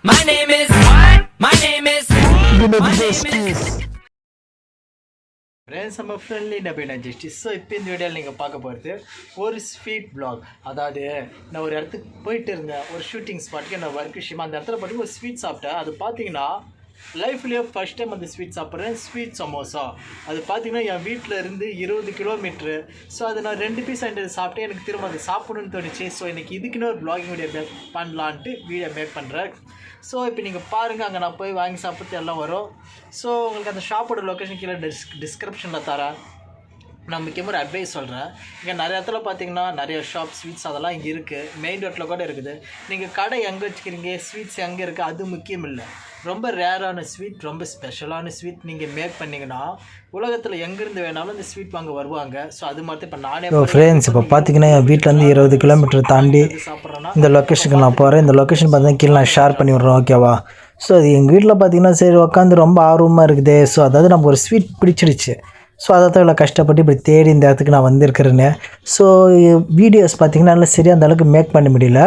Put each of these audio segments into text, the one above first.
My name is My name is friends நம்ம friendly நபீனா justice. So இப்போ இந்த வீடியோவில் நீங்கள் பார்க்க போகிறது ஒரு ஸ்வீட் பிளாக். அதாவது நான் ஒரு இடத்துக்கு போயிட்டு இருந்தேன், ஒரு ஷூட்டிங் ஸ்பாட்டுக்கு என்ன ஒர்க் விஷயமா அந்த இடத்துல போய்ட்டு ஒரு ஸ்வீட் சாப்பிட்டேன். அது பார்த்தீங்கன்னா லைஃப்லேயே ஃபஸ்ட் டைம் அந்த ஸ்வீட் சாப்பிட்றேன், ஸ்வீட் சமோசா. அது பார்த்தீங்கன்னா என் வீட்டில் இருந்து 20 கிலோமீட்ரு. ஸோ அது நான் 2 பீஸ் வாங்கிட்டு சாப்பிட்டேன். எனக்கு திரும்ப அது சாப்பிடணும்னு தோணுச்சு. ஸோ எனக்கு இதுக்குன்னு ஒரு பிளாகிங் வீடியோ மேக் பண்ணலான்ட்டு வீடியோ மேக் பண்ணுறேன். ஸோ இப்போ நீங்கள் பாருங்கள், அங்கே நான் போய் வாங்கி சாப்பிட்டு எல்லாம் வரும். ஸோ உங்களுக்கு அந்த ஷாப்போட லொக்கேஷன் கீழே டிஸ்கிரிப்ஷனில் தரேன். நான் முக்கியமாக ஒரு அட்வைஸ் சொல்கிறேன். இங்கே நிறைய இடத்துல பார்த்தீங்கன்னா நிறைய ஷாப் ஸ்வீட்ஸ் அதெல்லாம் இங்கே இருக்குது, மெயின் ரோட்டில் கூட இருக்குது. நீங்கள் கடை எங்கே வச்சுக்கிறீங்க, ஸ்வீட்ஸ் எங்கே இருக்குது, அது முக்கியம் இல்லை. ரொம்ப ரேரான ஸ்வீட், ரொம்ப ஸ்பெஷலான ஸ்வீட் நீங்கள் மேக் பண்ணிங்கன்னா உலகத்தில் எங்கேருந்து வேணாலும் இந்த ஸ்வீட் வாங்க வருவாங்க. ஸோ அது மாதிரி இப்போ நானே ஃப்ரெண்ட்ஸ் இப்போ பார்த்தீங்கன்னா என் வீட்டிலேருந்து 20 கிலோமீட்டர் தாண்டி இந்த லொக்கேஷனுக்கு நான் போகிறேன். இந்த லொக்கேஷன் பார்த்தீங்கன்னா கீழே நான் ஷேர் பண்ணி விட்றேன், ஓகேவா? ஸோ அது எங்கள் வீட்டில் பார்த்தீங்கன்னா சரி உட்காந்து ரொம்ப ஆர்வமாக இருக்குது. ஸோ அதாவது நமக்கு ஒரு ஸ்வீட் பிடிச்சிருச்சு. ஸோ அதை தான் இவ்வளோ கஷ்டப்பட்டு இப்படி தேடி இந்த இடத்துக்கு நான் வந்திருக்கிறேன்னு. ஸோ வீடியோஸ் பார்த்திங்கன்னா நல்லா சரியாக அந்த அளவுக்கு மேக் பண்ண முடியல.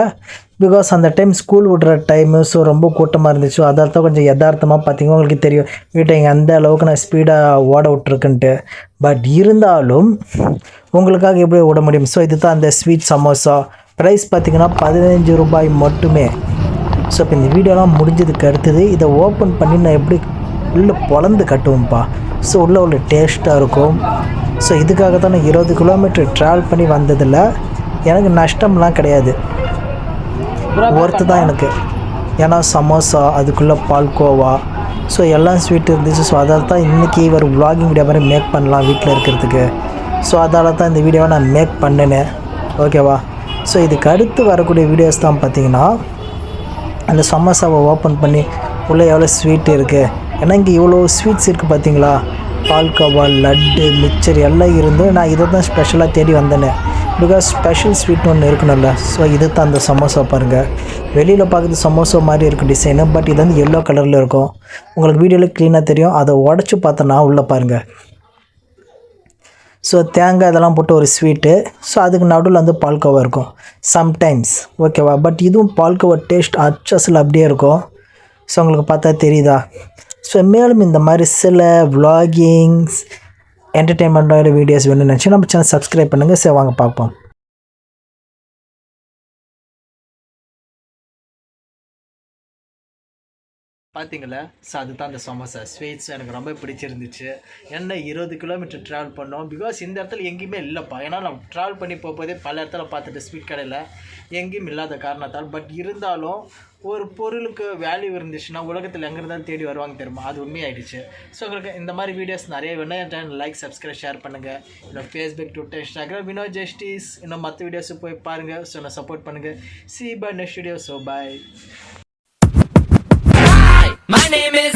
பிகாஸ் அந்த டைம் ஸ்கூல் விட்ற டைமு. ஸோ ரொம்ப கூட்டமாக இருந்துச்சு. அதால் தான் கொஞ்சம் யதார்த்தமாக பார்த்திங்கன்னா உங்களுக்கு தெரியும் வீட்டை இங்கே அந்த அளவுக்கு நான் ஸ்பீடாக ஓட விட்ருக்குன்ட்டு. பட் இருந்தாலும் உங்களுக்காக எப்படி விட முடியும்? ஸோ இது தான் அந்த ஸ்வீட் சமோசா. ப்ரைஸ் பார்த்திங்கன்னா 15 ரூபாய் மட்டுமே. ஸோ இப்போ இந்த வீடியோலாம் முடிஞ்சதுக்கு அடுத்தது இதை ஓப்பன் பண்ணி நான் எப்படி உள்ளே பொழந்து கட்டுவோம்ப்பா. ஸோ உள்ளே உள்ள டேஸ்ட்டாக இருக்கும். ஸோ இதுக்காக தான் நான் 20 கிலோமீட்டர் ட்ராவல் பண்ணி வந்ததில் எனக்கு நஷ்டம்லாம் கிடையாது, ஒர்த்து தான் எனக்கு. ஏன்னா சமோசா, அதுக்குள்ளே பால்கோவா, ஸோ எல்லாம் ஸ்வீட் இருந்துச்சு. ஸோ அதால் தான் இன்றைக்கி ஒரு vlogging வீடியோ மாதிரி மேக் பண்ணலாம் வீட்டில் இருக்கிறதுக்கு. ஸோ அதால் தான் இந்த வீடியோவை நான் மேக் பண்ணினேன், ஓகேவா? ஸோ இதுக்கு அடுத்து வரக்கூடிய வீடியோஸ் தான் பார்த்திங்கன்னா அந்த சமோசாவை ஓப்பன் பண்ணி உள்ளே எவ்வளோ ஸ்வீட் இருக்குது. ஏன்னா இங்கே இவ்வளோ ஸ்வீட்ஸ் இருக்குது பார்த்தீங்களா, பால்கோவா, லட்டு, மிக்சர் எல்லாம் இருந்தும் நான் இதை தான் ஸ்பெஷலாக தேடி வந்தேனே. பிகாஸ் ஸ்பெஷல் ஸ்வீட்னு ஒன்று இருக்கணும்ல. ஸோ இது தான் அந்த சமோசா பாருங்கள். வெளியில் பார்க்குறது சமோசா மாதிரி இருக்கும் டிசைனு, பட் இது வந்து எல்லோ கலரில் இருக்கும். உங்களுக்கு வீடியோவில் க்ளீனாக தெரியும். அதை உடச்சி பார்த்தோன்னா உள்ளே பாருங்கள். ஸோ தேங்காய் இதெல்லாம் போட்டு ஒரு ஸ்வீட்டு. ஸோ அதுக்கு நடுவில் வந்து பால்கோவா இருக்கும் சம்டைம்ஸ், ஓகேவா? பட் இதுவும் பால்கோவா டேஸ்ட் அச்சஸில் அப்படியே இருக்கும். ஸோ உங்களுக்கு பார்த்தா தெரியுதா? ஸோ மேலும் இந்த மாதிரி சில vloggings என்டர்டெயின்மெண்ட்டோட வீடியோஸ் வேணும்னு நினச்சி நம்ம சேனல் சப்ஸ்கிரைப் பண்ணுங்கள். சரி வாங்க பார்ப்போம். பார்த்தீங்களா? ஸோ அதுதான் அந்த சமோசா ஸ்வீட்ஸ் எனக்கு ரொம்ப பிடிச்சிருந்துச்சு. என்ன 20 கிலோமீட்டர் ட்ராவல் பண்ணோம். பிகாஸ் இந்த இடத்துல எங்கேயுமே இல்லைப்பா. ஏன்னா நான் ட்ராவல் பண்ணி போகும்போதே பல இடத்துல பார்த்துட்டு ஸ்வீட் கடையில் எங்கேயும் இல்லாத காரணத்தால். பட் இருந்தாலும் ஒரு பொருளுக்கு வேல்யூ இருந்துச்சுன்னா உலகத்தில் எங்கே இருந்தாலும் தேடி வருவாங்க தெரியுமா, அது உண்மையாயிடுச்சு. ஸோ உங்களுக்கு இந்த மாதிரி வீடியோஸ் நிறைய வேணும். என் சேனல் லைக், சப்ஸ்கிரைப், ஷேர் பண்ணுங்கள். இன்னும் Facebook, Twitter, Instagram Vino justice. இன்னும் மற்ற வீடியோஸும் போய் பாருங்கள். ஸோ நான் சப்போர்ட் பண்ணுங்கள். See you by next video. So bye. My name is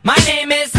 My name is